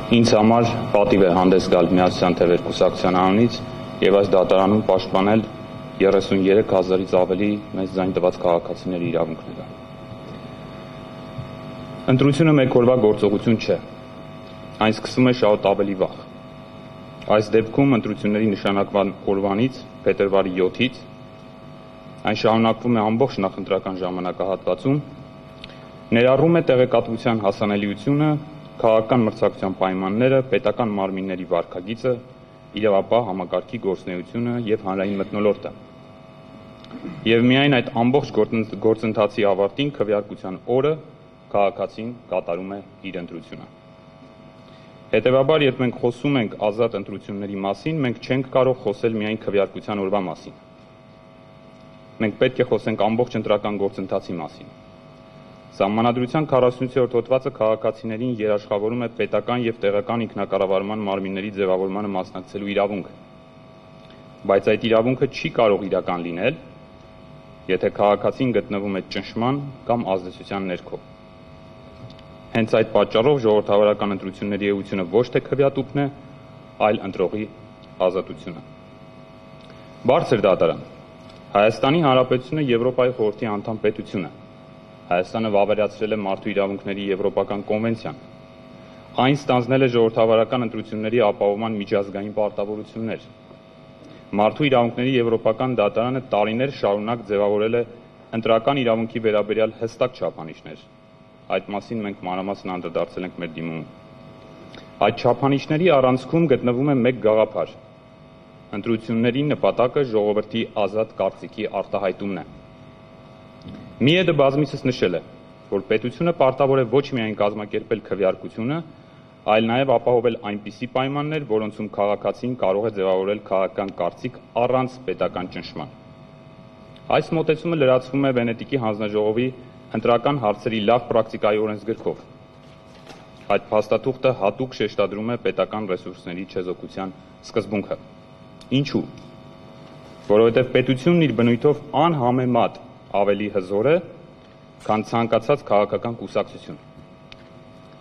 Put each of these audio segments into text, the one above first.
Ինձ համար պատիվ է հանդես գալ Միացյալ Թևեր կուսակցության անունից եւ այս դատարանում պաշտպանել 33,000-ից ավելի մեծ ձայն տված քաղաքացիների իրավունքները։ Ընտրությունը մեկ օրվա գործողություն չէ։ Այն սկսվում է շատ ավելի վաղ։ Այս դեպքում ընտրությունների նշանակման օրվանից, փետրվարի 7-ից, այն շարունակվում է ամբողջ նախընտրական ժամանակահատվածում, ներառում է տեղեկատվության հասանելիությունը, քաղաքական մրցակցության պայմանները, պետական մարմինների վարքագիծը, իրավապահ համակարգի գործունեությունը եւ հանրային մթնոլորտը։ Եվ միայն այդ ամբողջ գործընթացի ավարտին քվեարկության օրը քաղաքացին կատարում է իր ընտրությունը։ Հետևաբար, երբ մենք խոսում ենք ազատ ընտրությունների մասին, մենք չենք կարող խոսել միայն քվեարկության օրվա մասին։ Մենք պետք է խոսենք ամբողջ ընտրական գործընթացի մասին։ Սահմանադրության 48-րդ հոդվածը քաղաքացիներին երաշխավորում է պետական եւ տեղական ինքնակառավարման մարմինների ձևավորմանը մասնակցելու իրավունք, բայց այդ իրավունքը չի կարող իրական լինել, եթե քաղաքացին գտնվում է ճնշման կամ ազդեցության ներքո։ Հենց այդ պատճառով ժողովրդավարական ընտրությունների էությունը ոչ թե քվեատուփն է, այլ ընտրողի ազատությունը։ Բարձր դատարան։ Հայաստանի Հանրապետությունը Եվրոպայի խորհրդի անդամ պետություն է։ Հայաստանը վավերացրել է Մարդու իրավունքների եվրոպական կոնվենցիան։ Այն ստանձնել է ժողովրդավարական ընտրությունների ապահովման միջազգային պարտավորություններ։ Մարդու իրավունքների եվրոպական դատարանը տարիներ շարունակ ձևավորել է ընտրական իրավունքի վերաբերյալ հստակ չափանիշներ։ Այդ մասին մենք մանրամասն անդրադարձել ենք մեր դիմումում։ Այդ չափանիշների առանցքում գտնվում է մեկ գաղափար։ Ընտրությունների նպատակը ժողովրդի ազատ կարծիքի արտահայտումն է։ Միեդը բազմիցս նշել է, որ պետությունը պարտավոր է ոչ միայն կազմակերպել քվեարկությունը, այլ նաև ապահովել այնպիսի պայմաններ, որոնցում քաղաքացին կարող է ձևավորել քաղաքական կարծիք առանց պետական ճնշման։ Այս մոտեցումը լրացվում է Վենետիկի հանձնաժողովի ընտրական հարցերի լավ պրակտիկայի օրենսգրքով։ Այդ փաստաթուղթը հատուկ շեշտադրում է պետական ռեսուրսների չեզոքության սկզբունքը։ Ինչու՞։ Որովհետև պետությունն իր բնույթով անհամեմատ ավելի հզոր է, քան ցանկացած քաղաքական կուսակցություն։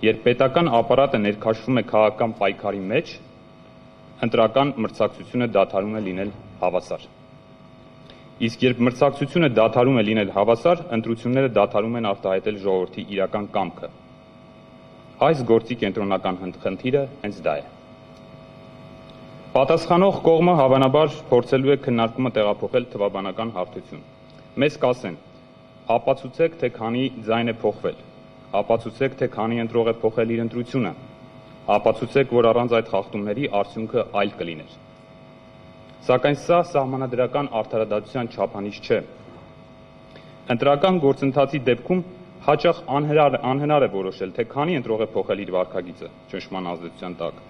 Երբ պետական ապարատը ներքաշվում է քաղաքական պայքարի մեջ, ընտրական մրցակցությունը դադարում է լինել հավասար։ Իսկ երբ մրցակցությունը դադարում է լինել հավասար, ընտրությունները դադարում են արտահայտել ժողովրդի իրական կամքը։ Այս գործի կենտրոնական խնդիրը հենց դա է։ Պատասխանող կողմը հավանաբար փորձելու է քննարկումը տեղափոխել թվաբանական հարթություն։ Մեզ կասեն, ապացուցեք, թե քանի ձայն է փոխվել, ապացուցեք, թե քանի ընտրող է փոխել իր ընտրությունը, ապացուցեք, որ առանց այդ խախտումների արդյունքը այլ կլիներ։ Սակայն սա սահմանադրական արդարադատության չափանիշ չէ։ Ընտրական գործընթացի դեպքում հաճախ անհնար է որոշել, թե քանի ընտրող է փոխել իր վարքագիծը ճնշման ազդեցության տակ։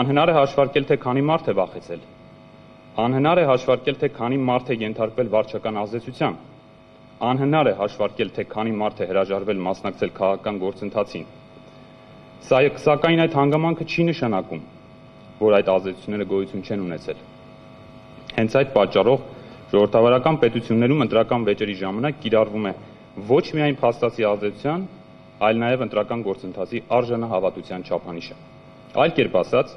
Անհնար է հաշվարկել, թե քանի մարդ է վախեցել։ Անհնար է հաշվարկել, թե քանի մարդ է ենթարկվել վարչական ազդեցության։ Անհնար է հաշվարկել, թե քանի մարդ է հրաժարվել մասնակցել քաղաքական գործընթացին։ Սակայն այդ հանգամանքը չի նշանակում, որ այդ ազդեցությունները գոյություն չեն ունեցել։ Հենց այդ պատճառով ժողովրդավարական պետություններում ընտրական վեճերի ժամանակ կիրառվում է ոչ միայն փաստացի ազդեցության, այլ նաև ընտրական գործընթացի արժանահավատության չափանիշը։ Այլ կերպ ասած,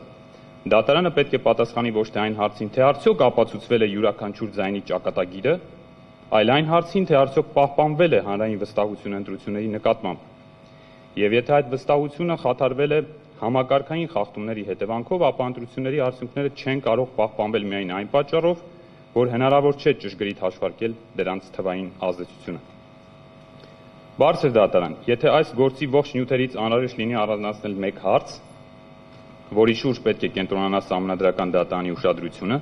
դատարանը պետք է պատասխանի ոչ թե այն հարցին, թե արդյոք ապացուցվել է յուրաքանչյուր ձայնի ճակատագիրը, այլ այն հարցին, թե արդյոք պահպանվել է հանրային վստահությունը ընտրությունների նկատմամբ։ Եվ եթե այդ վստահությունը խաթարվել է համակարգային խախտումների հետևանքով, ապա ընտրությունների արդյունքները չեն կարող պահպանվել միայն այն պատճառով, որ հնարավոր չէ ճշգրիտ հաշվարկել դրանց թվային ազդեցությունը։ Բարձր դատարան, եթե այս գործի ողջ նյութերից անհրաժեշտ լինի առանձնացնել մեկ հարց, որի շուրջ պետք է կենտրոնանա սահմանադրական դատարանի ուշադրությունը,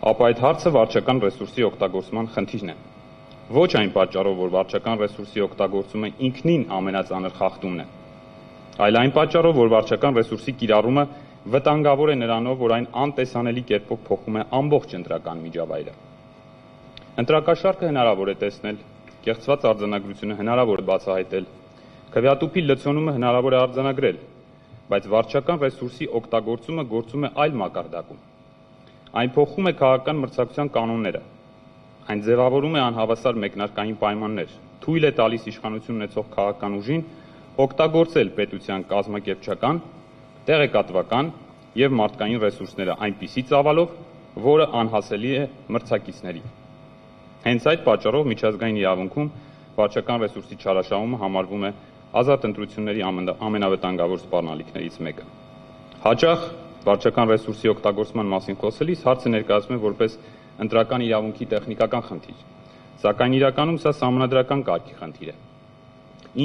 ապա այդ հարցը վարչական ռեսուրսի օգտագործման խնդիրն է։ Ոչ այն պատճառով, որ վարչական ռեսուրսի օգտագործումը ինքնին ամենածանր խախտումն է, այլ այն պատճառով, որ վարչական ռեսուրսի կիրառումը վտանգավոր է նրանով, որ այն անտեսանելի կերպով փոխում է ամբողջ ընտրական միջավայրը։ Ընտրակաշառքը հնարավոր է տեսնել, կեղծված արձանագրությունը հնարավոր է բացահայտել, քվեատուփի լցոնումը հնարավոր է արձանագրել, բայց վարչական ռեսուրսի օգտագործումը գործում է այլ մակարդակում։ Այն փոխում է քաղաքական մրցակցության կանոնները, այն ձևավորում է անհավասար մեկնարկային պայմաններ, թույլ է տալիս իշխանություն ունեցող քաղաքական ուժին օգտագործել պետության կազմակերպչական, տեղեկատվական եւ մարդկային ռեսուրսները այնպիսի ծավալով, որը անհասելի է մրցակիցներին։ Հենց այդ պատճառով միջազգային իրավունքում վարչական ռեսուրսի չարաշահումը համարվում է ազատ ընտրությունների ամենավտանգավոր սպառնալիքներից մեկը։ Հաճախ վարչական ռեսուրսի օգտագործման մասին խոսելիս հարցը ներկայացվում է որպես ընտրական իրավունքի տեխնիկական խնդիր, սակայն իրականում սա սահմանադրական կարգի խնդիր է։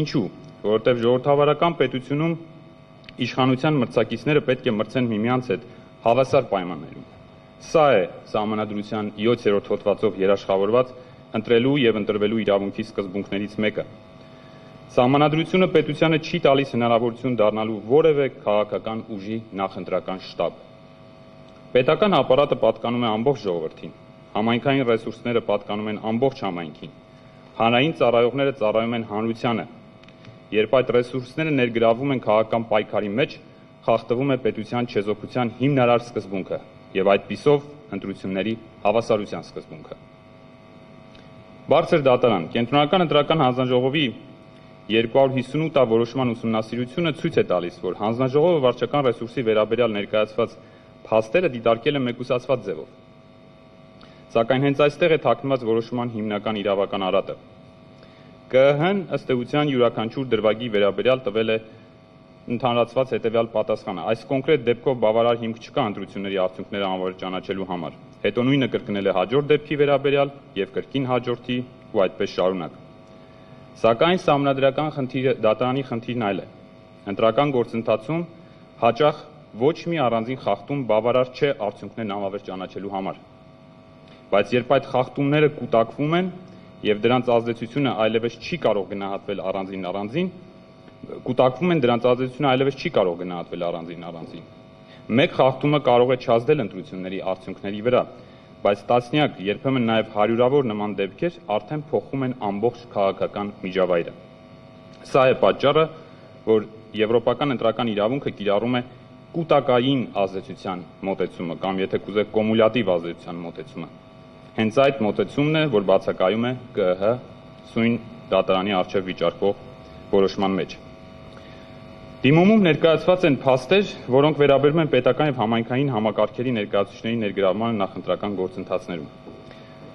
Ինչու՞, որովհետև ժողովրդավարական պետությունում իշխանության մրցակիցները պետք է մրցեն միմյանց հետ հավասար պայմաններում։ Սա է Սահմանադրության 7-րդ հոդվածով երաշխավորված ընտրելու եւ ընտրվելու իրավունքի սկզբունքներից մեկը։ Սահմանադրությունը պետությանը չի տալիս հնարավորություն դառնալու որևէ քաղաքական ուժի նախընտրական շտաբ։ Պետական ապարատը պատկանում է ամբողջ ժողովրդին, համայնքային ռեսուրսները պատկանում են ամբողջ համայնքին, հանրային ծառայողները ծառայում են հանրությանը։ Երբ այդ ռեսուրսները ներգրավում են քաղաքական պայքարի մեջ, խախտվում է պետության չեզոքության հիմնարար սկզբունքը եւ այդպիսով ընտրությունների հավասարության սկզբունքը։ Բարձր դատարան Կենտրոնական ընտրական հանձնաժողովի 258-ա որոշման ուսումնասիրությունը ցույց է տալիս, որ հանձնաժողովը վարչական ռեսուրսի վերաբերյալ ներկայացված փաստերը դիտարկել է մեկուսացված ձևով։ Սակայն հենց այստեղ է թաքնված որոշման հիմնական իրավական արատը։ ԿԸՀ-ն ըստ էության յուրաքանչյուր դրվագի վերաբերյալ տվել է ընդհանրացված հետևյալ պատասխանը. այս կոնկրետ դեպքով բավարար հիմք չկա ընտրությունների արդյունքները անվեր ճանաչելու համար։ Հետո նույնը կրկնել է հաջորդ դեպքի վերաբերյալ եւ կրկին հաջորդի ու այդպես շարունակ։ Սակայն սահմանադրական դատարանի խնդիրն այլ է։ Ընտրական գործընթացում հաճախ ոչ մի առանձին խախտում բավարար չէ արդյունքներն անվեր ճանաչելու համար։ Բայց երբ այդ խախտումները կուտակվում են եւ դրանց ազդեցությունը այլևս չի կարող գնահատվել առանձին, կուտակվում են դրանց ազդեցությունը այլևս չի կարող գնահատվել առանձին։ Մեկ խախտումը կարող է չազդել ընտրությունների արդյունքների վրա, բայց տասնյակ, երբեմն նաեւ հարյուրավոր նման դեպքեր արդեն փոխում են ամբողջ քաղաքական միջավայրը։ Սա է պատճառը, որ եվրոպական ընտրական իրավունքը կիրառում է կուտակային ազդեցության մոտեցումը կամ եթե կուզեք կոմուլյատիվ ազդեցության մոտեցումը։ Հենց այդ մոտեցումն է, որ բացակայում է ԿԸՀ սույն դատարանի առջև վիճարկվող որոշման մեջ։ Դիմումում ներկայացված են փաստեր, որոնք վերաբերում են պետական եւ համայնքային համակարգերի ներկայացուցիչների ներգրավմանը նախընտրական գործընթացներում։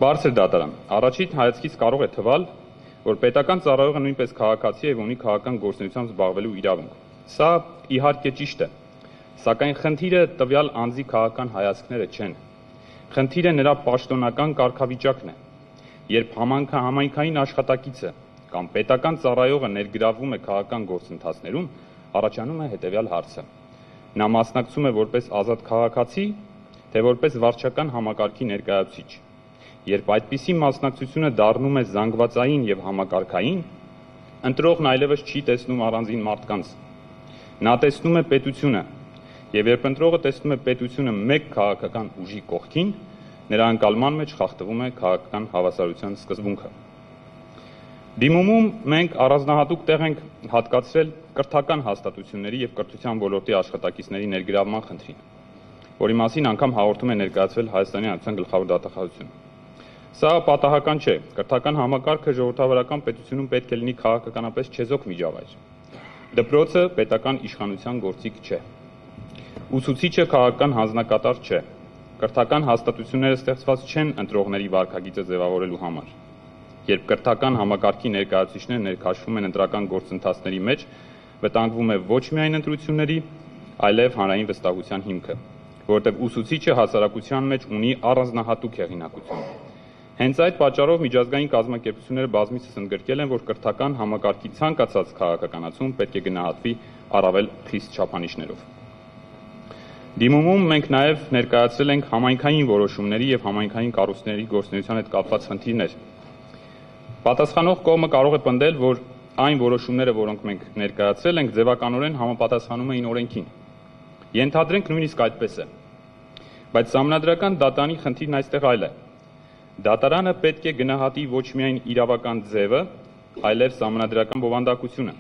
Բարձր դատարան առաջին հայացքից կարող է թվալ, որ պետական ծառայողը նույնպես քաղաքացի է եւ ունի քաղաքական գործունեությամբ զբաղվելու իրավունք։ Սա իհարկե ճիշտ է, սակայն խնդիրը տվյալ անձի քաղաքական հայացքները չեն։ Խնդիրը նրա պաշտոնական կարգավիճակն է։ Երբ համայնքային աշխատակիցը կամ պետական ծառայողը ներգրավվում է քաղաքական գործընթացներում, առաջանում է հետևյալ հարցը. նա մասնակցում է որպես ազատ քաղաքացի, թե որպես վարչական համակարգի ներկայացուցիչ։ Երբ այդպիսի մասնակցությունը դառնում է զանգվածային եւ համակարգային, ընտրողն այլևս չի տեսնում առանձին մարդկանց։ Նա տեսնում է պետությունը, եւ երբ ընտրողը տեսնում է պետությունը մեկ քաղաքական ուժի կողքին, նրա ընկալման մեջ խախտվում է քաղաքական հավասարության սկզբունքը։ Դիմումում մենք առանձնահատուկ տեղ ենք հատկացրել կրթական հաստատությունների եւ կրթության ոլորտի աշխատակիցների ներգրավման խնդրին, որի մասին անգամ հաղորդում է ներկայացվել Հայաստանի Հանրապետության գլխավոր դատախազությունը։ Սա պատահական չէ։ Կրթական համակարգը ժողովրդավարական պետությունում պետք է լինի քաղաքականապես չեզոք միջավայր։ Դպրոցը պետական իշխանության գործիք չէ։ Ուսուցիչը քաղաքական հանձնակատար չէ։ Կրթական հաստատությունները ստեղծված չեն ընտրողների վարքագիծը ձևավորելու համար։ Երբ կրթական համակարգի ներկայացուցիչները ներքաշվում են ընտրական գործընթացների մեջ, վտանգվում է ոչ միայն ընտրությունների, այլև հանրային վստահության հիմքը, որտեղ ուսուցիչը հասարակության մեջ ունի առանձնահատուկ հեղինակություն։ Հենց այդ պատճառով միջազգային կազմակերպությունները բազմիցս ընդգրկել են, որ կրթական համակարգի ցանկացած քաղաքականացում պետք է գնահատվի առավել խիստ չափանիշներով։ Դիմումում մենք նաև ներկայացրել ենք համայնքային որոշումների եւ համայնքային կառույցների գործունեության հետ կապված խնդիրներ։ Պատասխանող կողմը կարող է պնդել, որ այն որոշումները, որոնք մենք ներկայացրել ենք, ձևականորեն համապատասխանում էին օրենքին։ Ենթադրենք նույնիսկ այդպես է։ Բայց սահմանադրական դատարանի խնդիրն այստեղ այլ է։ Դատարանը պետք է գնահատի ոչ միայն իրավական ձևը, այլև սահմանադրական բովանդակությունը։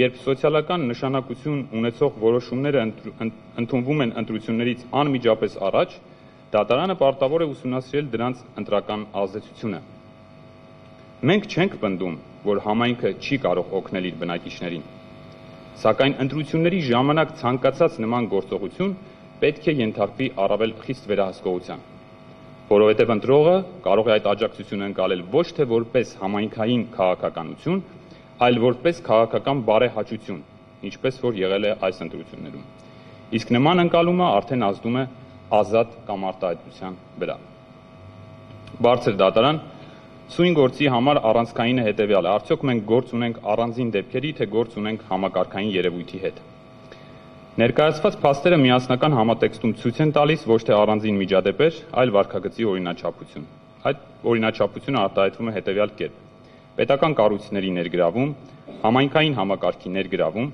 Երբ սոցիալական նշանակություն ունեցող որոշումները ընդունվում են ընտրություններից անմիջապես առաջ, դատարանը պարտավոր է ուսումնասիրել դրանց ընտրական ազդեցությունը։ Մենք չենք պնդում, որ համայնքը չի կարող օգնել իր բնակիչներին։ Սակայն ընտրությունների ժամանակ ցանկացած նման գործողություն պետք է ենթարկվի առավել խիստ վերահսկողության, որովհետև ընտրողը կարող է այդ աջակցությունը ընկալել ոչ թե որպես համայնքային քաղաքականություն, այլ որպես քաղաքական բարեհաճություն, ինչպես որ եղել է այս ընտրություններում։ Իսկ նման ընկալումը արդեն ազդում է ազատ կամ արտահայտության վրա։ Բարձր դատարան, սույն գործի համար առանցքայինը հետևյալը. արդյոք մենք գործ ունենք առանձին դեպքերի, թե գործ ունենք համակարգային երևույթի հետ։ Ներկայացված փաստերը միասնական համատեքստում ցույց են տալիս ոչ թե առանձին միջադեպեր, այլ վարքագծի օրինաչափություն։ Այդ օրինաչափությունը արտահայտվում է հետևյալ կերպ. պետական կառույցների ներգրավում, համայնքային համակարգի ներգրավում,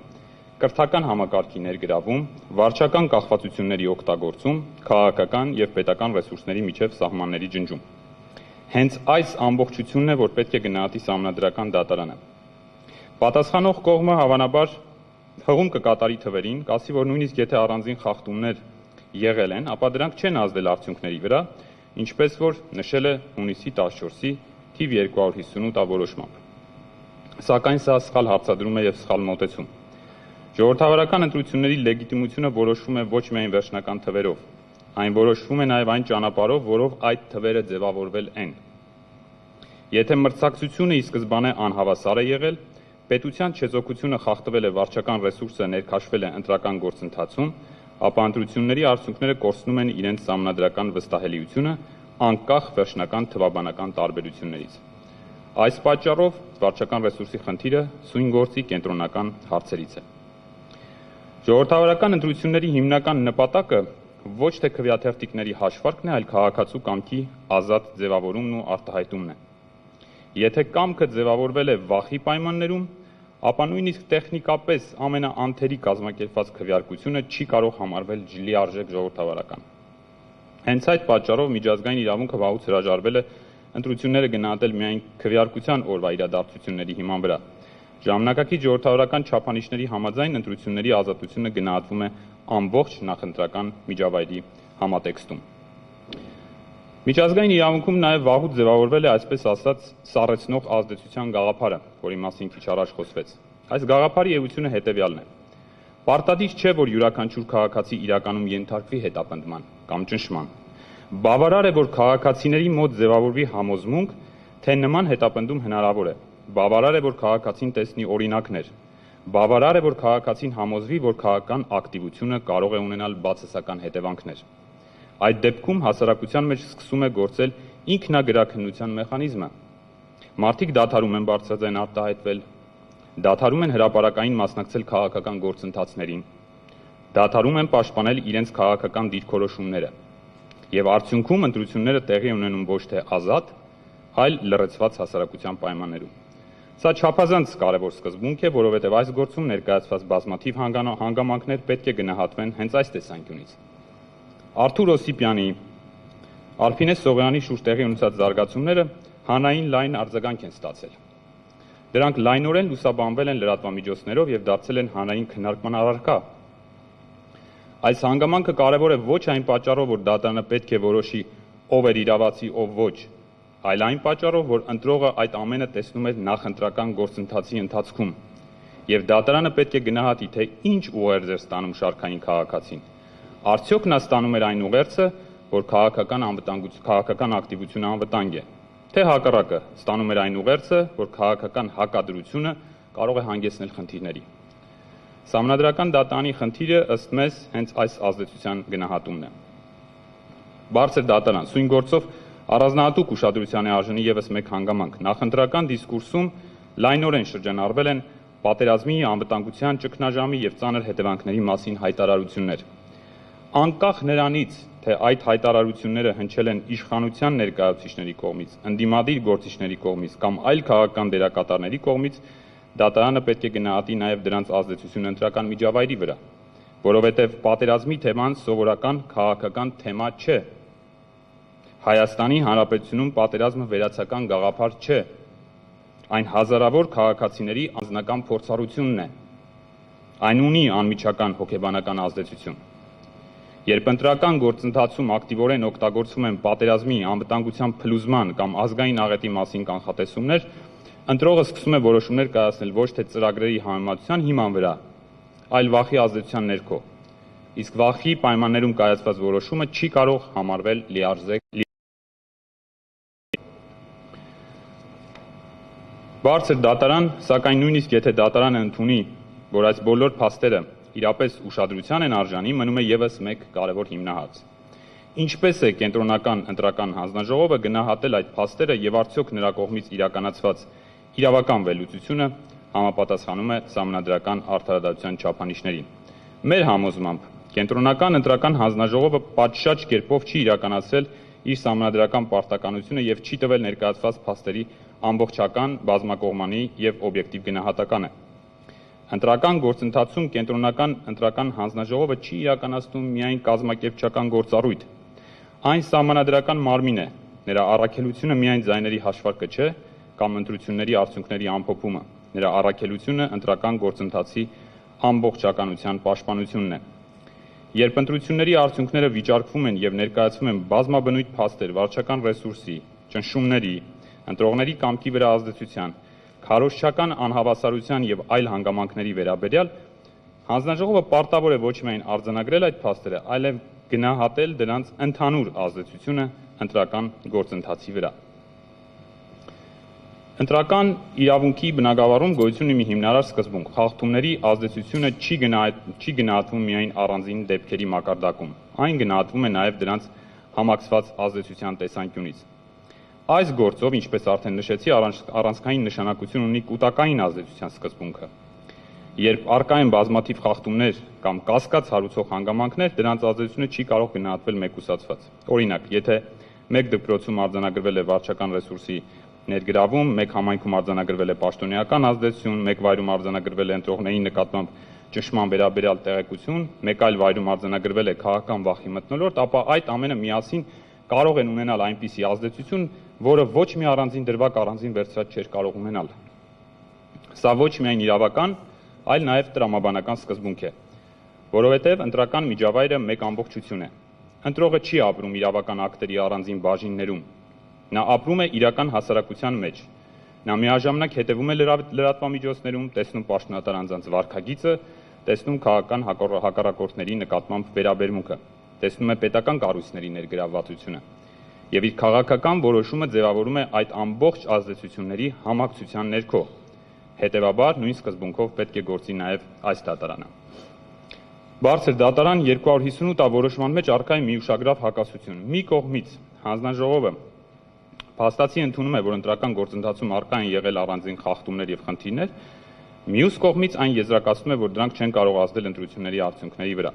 կրթական համակարգի ներգրավում, վարչական կախվածությունների օգտագործում, քաղաքական եւ պետական ռեսուրսների միջև սահմանների ջնջում։ Հենց այս ամբողջությունն է, որ պետք է գնահատի Սահմանադրական դատարանը։ Պատասխանող կողմը հավանաբար հղում կկատարի թվերին, կասի, որ նույնիսկ եթե առանձին խախտումներ եղել են, ապա դրանք չեն ազդել արդյունքների վրա, ինչպես որ նշել է հունիսի 14-ի թիվ 258 որոշմամբ։ Սակայն սա սխալ հարցադրում է եւ սխալ մոտեցում։ Ժողովրդավարական ընտրությունների լեգիտիմությունը որոշվում է ոչ միայն վերջնական թվերով, այն որոշվում է նաև այն ճանապարհով, որով այդ թվերը ձևավորվել են։ Եթե մրցակցությունը ի սկզբանե անհավասար է եղել, պետության չեզոքությունը խախտվել է վարչական ռեսուրսը ներքաշվել է ընտրական գործընթացում, ապա ընտրությունների արդյունքները կորցնում են իրենց սահմանադրական վստահելիությունը անկախ վերջնական թվաբանական տարբերություններից։ Այս պատճառով վարչական ռեսուրսի խնդիրը սույն գործի կենտրոնական հարցերից է։ Ժողովրդավարական ընտրությունների հիմնական նպատակը ոչ թե քվեաթերթիկների հաշվարկն է, այլ քաղաքացու կամքի ազատ ձևավորումն ու արտահայտումն է։ Եթե կամքը ձևավորվել է վախի պայմաններում, ապա նույնիսկ տեխնիկապես ամենաանթերի կազմակերպված քվեարկությունը չի կարող համարվել լիարժեք ժողովրդավարական։ Հենց այդ պատճառով միջազգային իրավունքը վաղուց հրաժարվել է ընտրությունները գնահատել միայն քվեարկության օրվա իրադարձությունների հիման վրա։ Ժամանակակից ժողովրդավարական չափանիշների համաձայն ընտրությունների ազատությունը գնահատվում է ամբողջ նախընտրական միջավայրի համատեքստում։ Միջազգային իրավունքում նաև վաղուց ձևավորվել է այսպես ասած սառեցնող ազդեցության գաղափարը, որի մասին քիչ առաջ խոսվեց։ Այս գաղափարի էությունը հետևյալն է. պարտադիր չէ, որ յուրաքանչյուր քաղաքացի իրականում ենթարկվի հետապնդման կամ ճնշման։ Բավարար է, որ քաղաքացիների մոտ ձևավորվի համոզմունք, թե նման հետապնդում հնարավոր է։ Բավարար է, որ քաղաքացին տեսնի օրինակներ։ Բավարար է, որ քաղաքացին համոզվի, որ քաղաքական ակտիվությունը կարող է ունենալ բացասական հետևանքներ։ Այդ դեպքում հասարակության մեջ սկսում է գործել ինքնագրաքննության մեխանիզմը։ Մարդիկ դադարում են բարձրաձայն արտահայտվել, դադարում են հրապարակային մասնակցել քաղաքական գործընթացներին, դադարում են պաշտպանել իրենց քաղաքական դիրքորոշումները։ Եվ արդյունքում ընտրությունները տեղի ունենում ոչ թե ազատ, այլ լրացված հասարակության պայմաններում։ Սա չափազանց կարևոր սկզբունք է, որովհետև այս գործում ներկայացված բազմաթիվ հանգամանքներ պետք է գնահատվեն հենց այս տեսանկյունից։ Արթուր Օսիպյանի, Արփինե Սողոյանի շուրջ տեղի ունեցած զարգացումները հանրային լայն արձագանք են ստացել։ Դրանք լայնորեն լուսաբանվել են լրատվամիջոցներով եւ դարձել են հանրային քննարկման առարկա։ Այս հանգամանքը կարևոր է ոչ այն պատճառով, որ դատարանը պետք է որոշի ով էր իրավացի, ով ոչ, այլ այն պատճառով, որ ընտրողը այդ ամենը տեսնում է նախընտրական գործընթացի ընթացքում, եւ դատարանը պետք է գնահատի, թե ինչ ուղերձ էր ստանում շարքային քաղաքացին։ Արդյոք նա ստանում էր այն ուղերձը, որ քաղաքական ակտիվությունը անվտանգ է, թե հակառակը ստանում էր այն ուղերձը, որ քաղաքական հակադրությունը կարող է հանգեցնել խնդիրների։ Սահմանադրական դատարանի խնդիրը ըստ մեզ հենց այս ազդեցության գնահատումն է։ Բարձր դատարան սույն գործով առանձնահատուկ ուշադրության է արժանի ևս մեկ հանգամանք։ Նախընտրական դիսկուրսում լայնորեն շրջանառվել են պատերազմի, անվտանգության, ճգնաժամի եւ ծանր հետևանքների մասին հայտարարություններ։ Անկախ նրանից, թե այդ հայտարարությունները հնչել են իշխանության ներկայացուցիչների կողմից, ընդդիմադիր գործիչների կողմից կամ այլ քաղաքական դերակատարների կողմից, դատարանը պետք է գնահատի նաև դրանց ազդեցությունը ընտրական միջավայրի վրա, որովհետև պատերազմի թեման սովորական քաղաքական թեմա չէ։ Հայաստանի Հանրապետությունում պատերազմը վերացական գաղափար չէ։ Այն հազարավոր քաղաքացիների անձնական փորձառությունն է։ Այն ունի անմիջական հոգեբանական ազդեցություն։ Երբ ընտրական գործընթացում ակտիվորեն օգտագործվում են պատերազմի, անվտանգության փլուզման կամ ազգային աղետի մասին կանխատեսումներ, ընտրողը սկսում է որոշումներ կայացնել ոչ թե ծրագրերի համեմատության հիման վրա, այլ վախի ազդեցության ներքո։ Իսկ վախի պայմաններում կայացված որոշումը չի կարող համարվել լիարժեք։ Բարձր դատարան, սակայն նույնիսկ եթե դատարանը ընդունի, որ այս բոլոր փաստերը իրապես ուշադրության են արժանի, մնում է ևս մեկ կարևոր հիմնահարց։ Ինչպես է կենտրոնական ընտրական հանձնաժողովը գնահատել այդ փաստերը եւ արդյոք նրա կողմից իրականացված իրավական վերլուծությունը համապատասխանում է սահմանադրական արդարադատության չափանիշներին։ Մեր համոզմամբ կենտրոնական ընտրական հանձնաժողովը պատշաճ կերպով չի իրականացրել իր սահմանադրական պարտականությունը եւ չի տվել ներկայացված փաստերի ամբողջական, բազմակողմանի եւ օբյեկտիվ գնահատականը։ Ընտրական գործընթացում կենտրոնական ընտրական հանձնաժողովը չի իրականացնում միայն կազմակերպչական գործառույթ։ Այն սահմանադրական մարմին է, նրա առաքելությունը միայն ձայների հաշվարկը չէ կամ ընտրությունների արդյունքների ամփոփումը, նրա առաքելությունը ընտրական գործընթացի ամբողջականության պաշտպանությունն է։ Երբ ընտրությունների արդյունքները վիճարկվում են եւ ներկայացվում են բազմաբնույթ փաստեր վարչական ռեսուրսի, ճնշումների, ընտրողների կամքի վրա ազդեցության, քարոզչական անհավասարության եւ այլ հանգամանքների վերաբերյալ, հանձնաժողովը պարտավոր է ոչ միայն արձանագրել այդ փաստերը, այլև գնահատել դրանց ընդհանուր ազդեցությունը ընտրական գործընթացի վրա։ Ընտրական իրավունքի բնագավառում գոյություն ունի մի հիմնարար սկզբունք՝ խախտումների ազդեցությունը չի գնահատվում միայն առանձին դեպքերի մակարդակում, այն գնահատվում է նաև դրանց համակցված ազդեցության տեսանկյունից։ Այս գործով, ինչպես արդեն նշեցի, առանցքային նշանակություն ունի կուտակային ազդեցության սկզբունքը։ Երբ առկա են բազմաթիվ խախտումներ կամ կասկած հարուցող հանգամանքներ, դրանց ազդեցությունը չի կարող գնահատվել մեկուսացված։ Օրինակ, եթե մեկ դպրոցում արձանագրվել է վարչական ռեսուրսի ներգրավում, մեկ համայնքում արձանագրվել է պաշտոնեական ազդեցություն, մեկ վայրում արձանագրվել է ընտրողների նկատմամբ ճնշման վերաբերյալ տեղեկություն, մեկ այլ վայրում արձանագրվել է քաղաքական վախի մթնոլորտ, ապա այդ ամենը միասին կարող են ունենալ այնպիսի ազդեցություն, որը ոչ մի առանձին դրվագ առանձին վերցրած չէր կարող ունենալ։ Սա ոչ միայն իրավական, այլ նաև տրամաբանական սկզբունք է, որովհետև ընտրական միջավայրը մեկ ամբողջություն է։ Ընտրողը չի ապրում իրավական ակտերի առանձին բաժիններում, նա ապրում է իրական հասարակության մեջ։ Նա միաժամանակ հետևում է լրատվամիջոցներում, տեսնում պաշտոնատար անձանց վարքագիծը, տեսնում քաղաքական հակառակորդների նկատմամբ վերաբերմունքը, տեսնում է պետական կառույցների ներգրավվածությունը եւ իր քաղաքական որոշումը ձևավորում է այդ ամբողջ ազդեցությունների համակցության ներքո։ Հետևաբար նույն սկզբունքով պետք է գործի նաև այս դատարանը։ Բարձր դատարան 258-ա որոշման մեջ առկա է մի ուշագրավ հակասություն։ Մի կողմից հանձնաժողովը փաստացի ընդունում է, որ ընտրական գործընթացում առկա են եղել առանձին խախտումներ եւ խնդիրներ, մյուս կողմից այն եզրակացնում է, որ դրանք չեն կարող ազդել ընտրությունների արդյունքների վրա։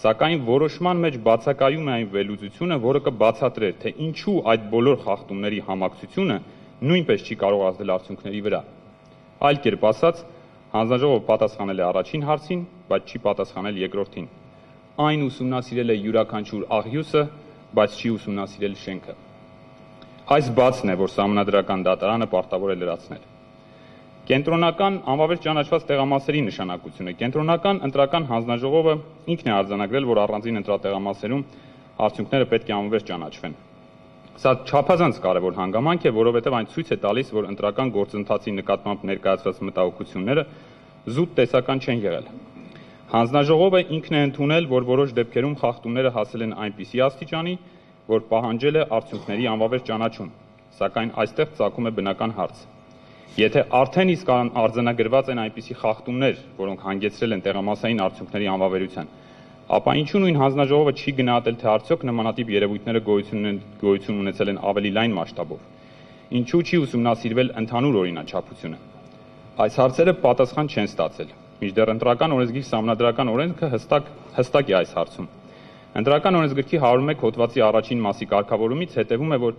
Սակայն որոշման մեջ բացակայում է այն վերլուծությունը, որը կբացատրեր, թե ինչու այդ բոլոր խախտումների համակցությունը նույնպես չի կարող ազդել արդյունքների վրա։ Այլ կերպ ասած, հանձնաժողովը պատասխանել է առաջին հարցին, բայց չի պատասխանել երկրորդին։ Այն ուսումնասիրել է յուրաքանչյուր աղյուսը, բայց չի ուսումնասիրել շենքը։ Այս բացն է, որ սահմանադրական դատարանը պարտավոր է լրացնել։ Կենտրոնական անվավեր ճանաչված տեղամասերի նշանակությունը։ Կենտրոնական ընտրական հանձնաժողովը ինքն է արձանագրել, որ առանձին ընտրատեղամասերում արդյունքները պետք է անվեր ճանաչվեն։ Սա չափազանց կարևոր հանգամանք է, որովհետև այն ցույց է տալիս, որ ընտրական գործընթացի նկատմամբ ներկայացված մտահոգությունները զուտ տեսական չեն եղել։ Հանձնաժողովը ինքն է ընդունել, որ որոշ դեպքերում խախտումները հասել են այնպիսի աստիճանի, որ պահանջել է արդյունքների անվավեր ճանաչում, սակայն այստեղ ծագում է բնական հարց։ Եթե արդեն իսկ արձանագրված են այնպիսի խախտումներ, որոնք հանգեցրել են տեղամասային արդյունքների անվավերության, ապա ինչու նույն հանձնաժողովը չի գնահատել, թե արդյոք նմանատիպ երևույթները գոյություն ունեցել են ավելի լայն մասշտաբով։ Ինչու չի ուսումնասիրվել ընդհանուր օրինաչափությունը։ Այս հարցերը պատասխան չեն ստացել։ Մինչդեռ ընտրական օրենսգիր սահմանադրական օրենքը հստակ է այս հարցում։ Ընտրական օրենսգրքի 101 հոդվածի առաջին մասի կարգավորումից հետևում է, որ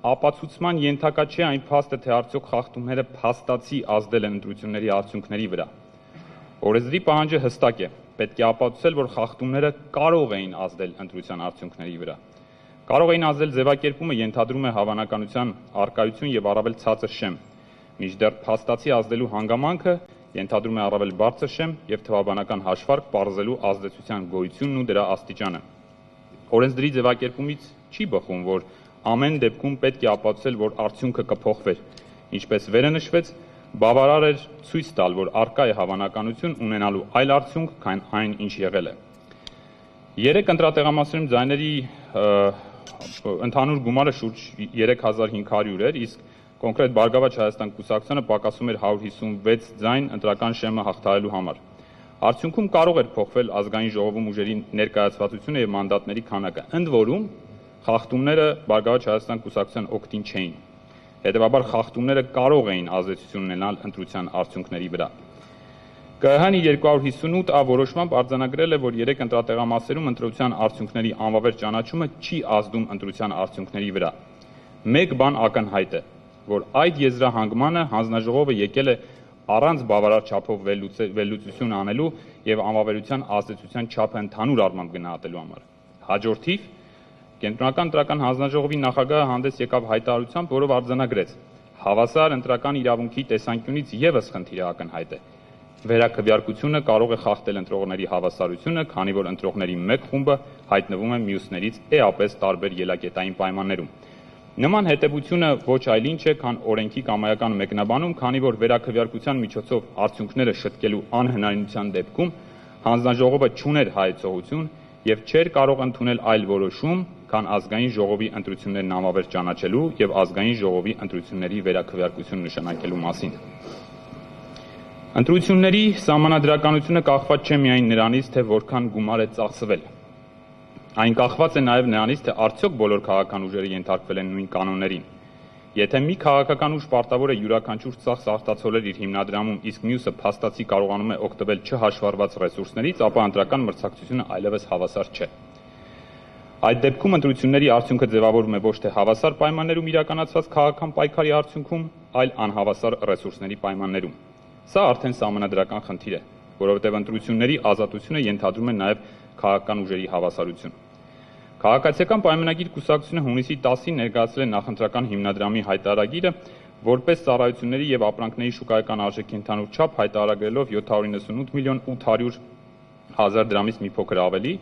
ապացուցման ենթակա չէ այն փաստը, թե արդյոք խախտումները փաստացի ազդել են ընտրությունների արդյունքների վրա։ Օրենսդրի պահանջը հստակ է։ Պետք է ապացուցել, որ խախտումները կարող էին ազդել ընտրության արդյունքների վրա։ Կարող էին ազդել ձևակերպումը ենթադրում է հավանականության առկայություն եւ առավել ցածր շեմ, մինչդեռ փաստացի ազդելու հանգամանքը ենթադրում է առավել բարձր շեմ եւ թվաբանական հաշվարկ պարզելու ազդեցության գոյությունն ու դրա աստիճանը։ Օրենսդրի ձևակերպումից չի բխում, որ ամեն դեպքում պետք է ապացուցել, որ արդյունքը կփոխվեր, ինչպես վերը նշվեց, բավարար էր ցույց տալ, որ առկա է հավանականություն ունենալու այլ արդյունք, քան այն, ինչ եղել է։ 3 ընտրատեղամասերում ձայների ընդհանուր գումարը շուրջ 3500 էր, իսկ կոնկրետ Բարգավաճ Հայաստան կուսակցությանը պակասում էր 156 ձայն ընտրական շեմը հաղթահարելու համար։ Արդյունքում կարող էր փոխվել ազգային ժողովում ուժերի ներկայացվածությունը եւ մանդատների քանակը, ընդ որում խախտումները Բարգավաճ Հայաստան կուսակցության օգտին չէին։ Հետևաբար խախտումները կարող էին ազդեցություն ունենալ ընտրության արդյունքների վրա։ ԿԸՀ-ի 258-ա որոշմամբ արձանագրել է, որ 3 ընտրատեղամասերում ընտրության արդյունքների անվավեր ճանաչումը չի ազդում ընտրության արդյունքների վրա։ Մեկ բան ակնհայտ է, որ այդ եզրահանգմանը հանձնաժողովը եկել է առանց բավարար չափով վերլուծություն անելու եւ անվավերության ազդեցության չափը ընդհանուր առմամբ գնահատելու համար։ Հաջորդիվ Կենտրոնական ընտրական հանձնաժողովի նախագահը հանդես եկավ հայտարարությամբ, որով արձանագրեց. հավասար ընտրական իրավունքի տեսանկյունից եւս խնդիրը ակնհայտ է։ Վերաքվյարկությունը կարող է խախտել ընտրողների հավասարությունը, քանի որ ընտրողների մեկ խումբը հայտնվում է մյուսներից էապես տարբեր ելակետային պայմաններում։ Նման հետևությունը ոչ այլ ինչ է, քան օրենքի կամայական մեկնաբանում, քանի որ վերաքվյարկության միջոցով արդյունքները շտկելու անհնարինության դեպքում հանձնաժողովը չուներ հայեցողություն եւ չէր կարող ընդունել այլ որոշում, քան ազգային ժողովի ընտրություններն անվավեր ճանաչելու եւ ազգային ժողովի ընտրությունների վերաքվյարկություն նշանակելու մասին։ Ընտրությունների սահմանադրականությունը կախված չէ միայն նրանից, թե որքան գումար է ծախսվել։ Այն կախված է նաեւ նրանից, թե արդյոք բոլոր քաղաքական ուժերը ենթարկվել են նույն կանոններին։ Եթե մի քաղաքական ուժ պարտավոր է յուրաքանչյուր ծախս արտացոլել իր հիմնադրամում, իսկ մյուսը փաստացի կարողանում է օգտվել չհաշվառված ռեսուրսներից, ապա ընտրական մրցակցությունը այլևս հավասար չէ։ Այդ դեպքում ընտրությունների արդյունքը ձևավորվում է ոչ թե հավասար պայմաններում իրականացված քաղաքական պայքարի արդյունքում, այլ անհավասար ռեսուրսների պայմաններում։ Սա արդեն սահմանադրական խնդիր է, որովհետև ընտրությունների ազատությունը ենթադրում է նաև քաղաքական ուժերի հավասարություն։ Քաղաքացիական պայմանագիր կուսակցությունը հունիսի 10-ին ներկայացրել է նախընտրական հիմնադրամի հայտարարագիրը, որպես ծառայությունների եւ ապրանքների շուկայական արժեքի ընդհանուր չափ հայտարարելով 798 միլիոն 800 հազար դրամից մի փոքր ավելի։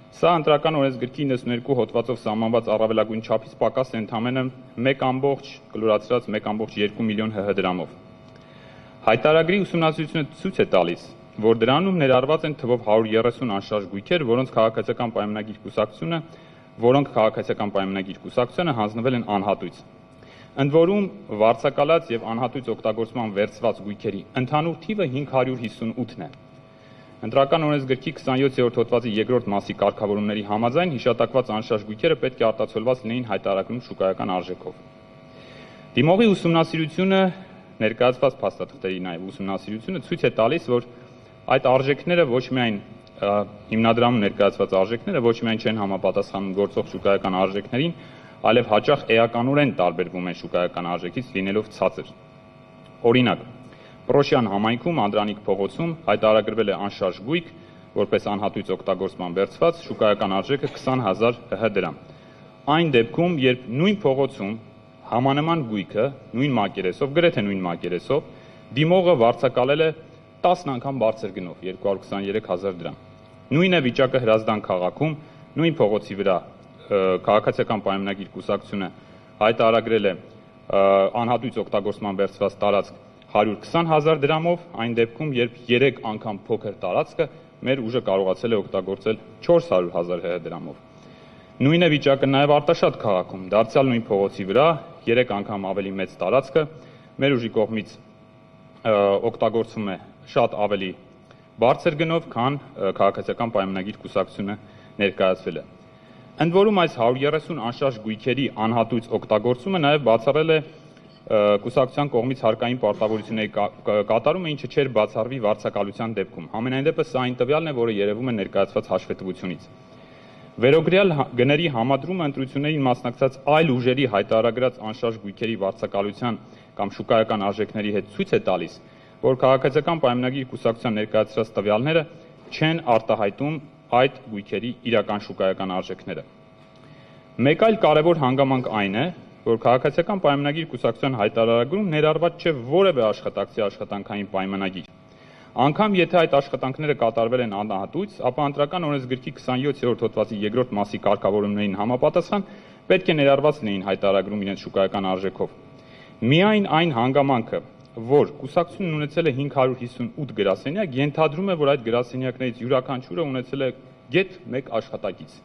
Սա ընտրական օրենսգրքի 92 հոդվածով սահմանված առավելագույն չափից պակաս է ընդամենը 1,2 միլիոն ՀՀ դրամով։ Հայտարարագրի ուսումնասիրությունը ցույց է տալիս, որ դրանում ներառված են թվով 130 անշարժ գույքեր, որոնք քաղաքացիական պայմանագիր կուսակցությանը հանձնվել են անհատույց։ Ընդ որում վարձակալած եւ անհատույց օգտագործման վերցված գույքերի ընդհանուր թիվը 558-ն է։ Ընտրական օրենսգրքի 27-րդ հոդվածի 2-րդ մասի կարգավորումների համաձայն հիշատակված անշարժ գույքերը պետք է արտացոլված լինեին հայտարարագրում շուկայական արժեքով։ Դիմողի ուսումնասիրությունը ներկայացված փաստաթղթերի նաև ուսումնասիրությունը ցույց է տալիս, որ այդ արժեքները ոչ միայն հիմնադրամում ներկայացված արժեքները ոչ միայն չեն համապատասխանում գործող շուկայական արժեքներին, այլև հաճախ էականորեն տարբերվում են շուկայական արժեքից լինելով ցածր։ Օրինակ, Պրոշյան համայնքում Անդրանիկ փողոցում հայտարարագրվել է անշարժ գույք, որպես անհատույց օգտագործման վերցված շուկայական արժեքը 20000 ՀՀ դրամ։ Այն դեպքում, երբ նույն փողոցում Համանման գույքը նույն մակերեսով, գրեթե նույն մակերեսով, դիմողը վարձակալել է 10 անգամ բարձր գնով 223,000 դրամ։ Նույն է վիճակը Հրազդան քաղաքում, նույն փողոցի վրա քաղաքացիական պայմանագիր կուսակցությունը հայտարարագրել է անհատույց օգտագործման վերցված տարածք 120,000 դրամով, այն դեպքում, երբ 3 անգամ փոքր տարածքը մեր ուժը կարողացել է օգտագործել 400,000 ՀՀ դրամով։ Նույն է վիճակը նաև Արտաշատ քաղաքում, դարձյալ նույն փողոցի վրա 3 անգամ ավելի մեծ տարածքը մեր ուժի կողմից օգտագործվում է շատ ավելի բարձր գնով, քան քաղաքացիական պայմանագիր կուսակցությունը ներկայացվել է։ Ընդ որում այս 130 անշարժ գույքերի անհատույց օգտագործումը նաև բացառել է կուսակցության կողմից հարկային պարտավորությունների կատարումը, ինչը չէր բացառվի վարձակալության դեպքում։ Համենայն դեպս սա այն տվյալն է, որը երևում է ներկայացված հաշվետվությունից։ Վերոգրյալ գների համադրումը ընտրություններին մասնակցած այլ ուժերի հայտարարագրած անշարժ գույքերի վարձակալության կամ շուկայական արժեքների հետ ցույց է տալիս, որ քաղաքացիական պայմանագիր կուսակցության ներկայացրած տվյալները չեն արտահայտում այդ գույքերի իրական շուկայական արժեքները։ Մեկ այլ կարևոր հանգամանք այն է, որ քաղաքացիական պայմանագիր կուսակցության հայտարարագրում ներառված չէ որևէ աշխատակցի աշխատանքային պայմանագիր։ Անկամ եթե այդ աշխատանքները կատարվել են անհատույց, ապա ընտրական օրենսգրքի 27-րդ հոդվածի 2-րդ մասի կարգավորումներին համապատասխան պետք է ներառված լինեին հայտարարագրում իրենց շուկայական արժեքով։ Միայն այն հանգամանքը, որ կուսակցությունն ունեցել է 558 գրասենյակ, ենթադրում է, որ այդ գրասենյակներից յուրաքանչյուրը ունեցել է գեթ 1 աշխատակից։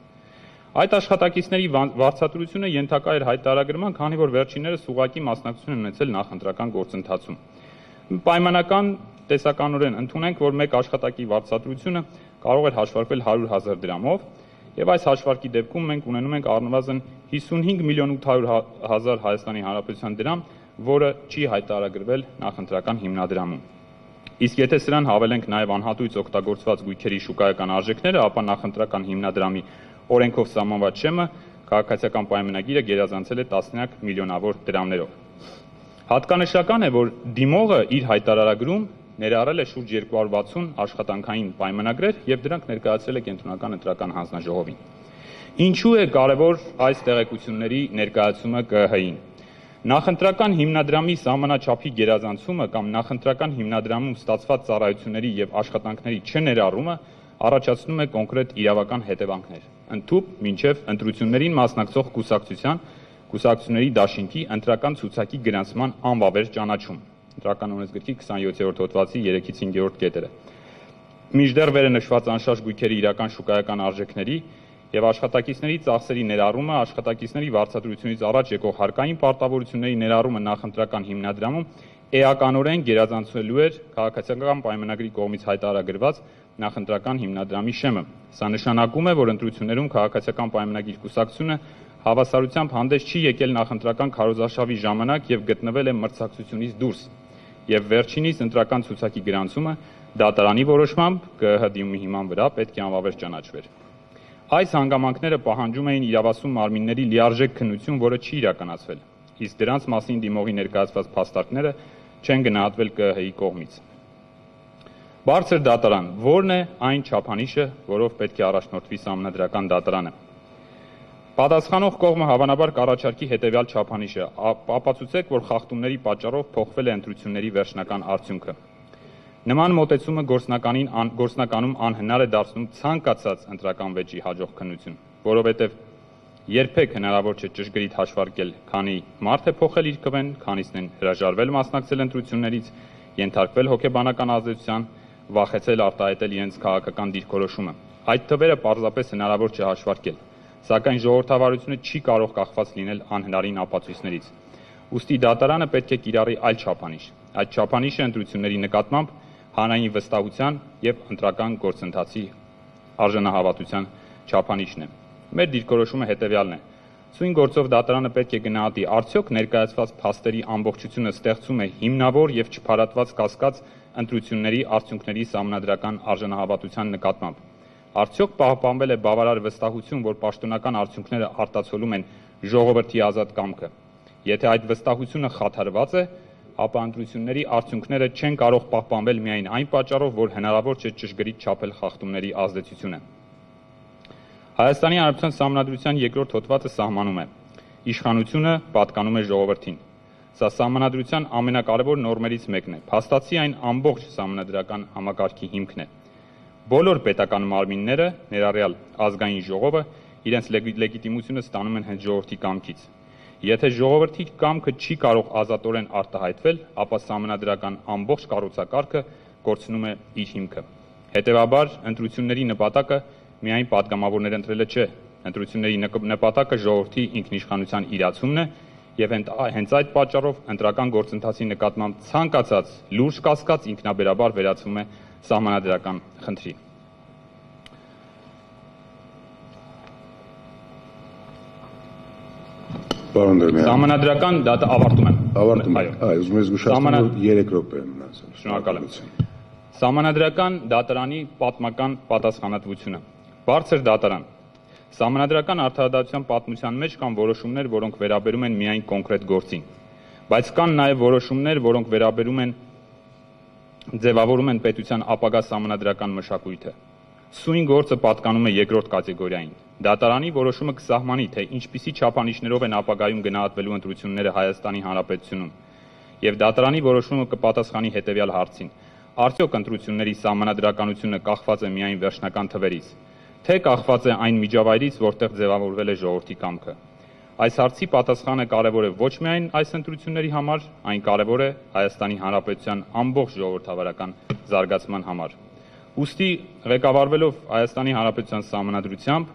Այդ աշխատակիցների վարձատրությունը ենթակա էր հայտարարագրման, քանի որ վերջիններս ուղղակի մասնակցություն են ունեցել նախընտրական գործընթացում։ Պայմանական տեսականորեն ընդունենք, որ մեկ աշխատակի վարձատրությունը կարող էր հաշվարկվել 100,000 դրամով, եւ այս հաշվարկի դեպքում մենք ունենում ենք առնվազն 55 միլիոն 800,000 Հայաստանի Հանրապետության դրամ, որը չի հայտարարագրվել նախընտրական հիմնադրամում։ Իսկ եթե սրան հավելենք նաեւ անհատույց օգտագործված գույքերի շուկայական արժեքները, ապա նախընտրական հիմնադրամի օրենքով սահմանված շեմը քաղաքացիական պայմանագիրը գերազանցել է տասնյակ միլիոնավոր դրամներով։ Հատկանշական է, որ դիմողը իր հայտարարագրում ներառել է շուրջ 260 աշխատանքային պայմանագրեր եւ դրանք ներկայացրել է Կենտրոնական ընտրական հանձնաժողովին։ Ինչու է կարևոր այս տեղեկությունների ներկայացումը ԿԸՀ-ին։ Նախընտրական հիմնադրամի սահմանաչափի գերազանցումը կամ նախընտրական հիմնադրամում ստացված ծառայությունների եւ աշխատանքների չներառումը առաջացնում է կոնկրետ իրավական հետևանքներ, ընդཐུպ մինչև ընտրություններին մասնակցող կուսակցությունների դաշինքի ընտրական ցուցակի գրանցման անվավեր ճանաչում։ Ընտրական օրենսգրքի 27-րդ հոդվածի 3-ից 5-րդ կետերը։ Մինչդեռ վերը նշված անշարժ գույքերի իրական շուկայական արժեքների եւ աշխատակիցների ծախսերի ներառումը, աշխատակիցների վարձատրությունից առաջ եկող հարկային պարտավորությունների ներառումը նախընտրական հիմնադրամում էականորեն գերազանցվելու էր քաղաքացիական պայմանագրի կողմից հայտարարագրված նախընտրական հիմնադրամի շեմը։ Սա նշանակում է, որ ընտրություններում քաղաքացիական պայմանագիր կուսակցությունը հավասարությամբ հանդես չի եկել նախընտրական քարոզարշավի ժամանակ եւ գտնվել է մրցակցությունից դուրս, եւ վերջինիս ընտրական ցուցակի գրանցումը դատարանի որոշմամբ ԿԸՀ դիմումի հիման վրա պետք է անվավեր ճանաչվեր։ Այս հանգամանքները պահանջում էին իրավասու մարմինների լիարժեք քննություն, որը չի իրականացվել, իսկ դրանց մասին դիմողի ներկայացված փաստարկները չեն գնահատվել ԿԸՀ-ի կողմից։ Բարձր դատարան, ո՞րն է այն չափանիշը, որով պետք է առաջնորդվի սահմանադրական դատարանը։ Պատասխանող կողմը հավանաբար կառաջարկի հետևյալ չափանիշը. ապացուցեք, որ խախտումների պատճառով փոխվել է ընտրությունների վերջնական արդյունքը։ Նման մոտեցումը գործնականում անհնար է դարձնում ցանկացած ընտրական վեճի հաջող քննություն, որովհետև երբեք հնարավոր չէ ճշգրիտ հաշվարկել, քանի մարդ է փոխել իր քվեն, քանիսն են հրաժարվել մասնակցել ընտրություններից, ենթարկվել հոգեբանական ազդեցության, վախեցել արտահայտել իրենց քաղաքական դիրքորոշումը։ Այդ թվերը պարզապես հնարավոր չէ հաշվարկել, սակայն ժողովրդավարությունը չի կարող կախված լինել անհնարին ապացույցներից։ Ուստի դատարանը պետք է կիրառի այլ չափանիշ։ Այդ չափանիշը ընտրությունների նկատմամբ հանրային վստահության եւ ընտրական գործընթացի արժանահավատության չափանիշն է։ Մեր դիրքորոշումը հետեւյալն է. Սույն գործով դատարանը պետք է գնահատի, արդյոք ներկայացված փաստերի ամբողջությունը ստեղծում է հիմնավոր եւ չփարատված կասկած ընտրությունների արդյունքների սահմանադրական արժանահավատության նկատմամբ։ Արդյոք պահպանվել է բավարար վստահություն, որ պաշտոնական արդյունքները արտացոլում են ժողովրդի ազատ կամքը։ Եթե այդ վստահությունը խաթարված է, ապա ընտրությունների արդյունքները չեն կարող պահպանվել միայն այն պատճառով, որ հնարավոր չէ ճշգրիտ չափել խախտումների ազդեցությունը։ Հայաստանի Հանրապետության Սահմանադրության 2-րդ հոդվածը սահմանում է. իշխանությունը պատկանում է ժողովրդին։ Սա Սահմանադրության ամենակարևոր նորմերից մեկն է։ Փաստացի այն ամբողջ սահմանադրական համակարգի հիմքն է։ Բոլոր պետական մարմինները, ներառյալ ազգային ժողովը, իրենց լեգիտիմությունը ստանում են հենց ժողովրդի կամքից։ Եթե ժողովրդի կամքը չի կարող ազատորեն արտահայտվել, ապա սահմանադրական ամբողջ կառուցակարգը կորցնում է իր հիմքը։ Հետևաբար, ընտրությունների նպատակը միայն պատգամավորներ ընտրելը չէ, ընտրությունների նպատակը ժողովրդի ինքնիշխանության իրացումն է եւ հենց այդ պատճառով ընտրական գործընթացի նկատմամբ ցանկացած լուրջ կասկած ինքնաբերաբար վերածվում է սահմանադրական խնդրի։ Պարոն Դերմյան, Սահմանադրական դատը ավարտում եմ։ Ավարտում եք։ Ուզում ես զգուշացնել, որ 3 րոպե է մնացել։ Շնորհակալ եմ։ Սահմանադրական դատարանի պատմական պատասխանատվությունը։ Բարձր դատարան։ Սահմանադրական արդարադատության պատմության մեջ կան որոշումներ, որոնք վերաբերում են միայն կոնկրետ գործին, բայց կան նաև որոշումներ, որոնք ձևավորում են պետության ապագա սահմանադրական մշակույթը։ Սույն գործը պատկանում է երկրորդ կատեգորիային։ Դատարանի որոշումը կսահմանի, թե ինչպիսի չափանիշներով են ապագայում գնահատվելու ընտրությունները Հայաստանի Հանրապետությունում, եւ դատարանի որոշումը կպատասխանի հետեւյալ հարցին. արդյոք ընտրությունների սահմանադրականությունը կախված է միայն վերջնական թվերից, թե կախված է այն միջավայրից, որտեղ ձևավորվել է ժողովրդի կամքը։ Այս հարցի պատասխանը կարևոր է ոչ միայն այս ընտրությունների համար, այն կարևոր է Հայաստանի Հանրապետության ամբողջ ժողովրդավարական զարգացման համար։ Ուստի ղեկավարվելով Հայաստանի Հանրապետության Սահմանադրությամբ,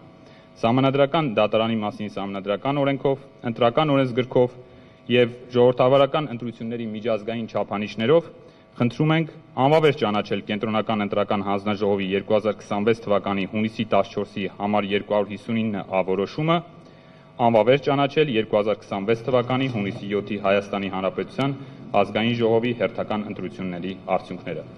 Սահմանադրական դատարանի մասին Սահմանադրական օրենքով, Ընտրական օրենսգրքով եւ ժողովրդավարական ընտրությունների միջազգային չափանիշներով խնդրում ենք անվավեր ճանաչել Կենտրոնական ընտրական հանձնաժողովի 2026 թվականի հունիսի 14-ի համար 259 որոշումը, անվավեր ճանաչել 2026 թվականի հունիսի 7-ի Հայաստանի Հանրապետության ազգային ժողովի հերթական ընտրությունների արդյունքները։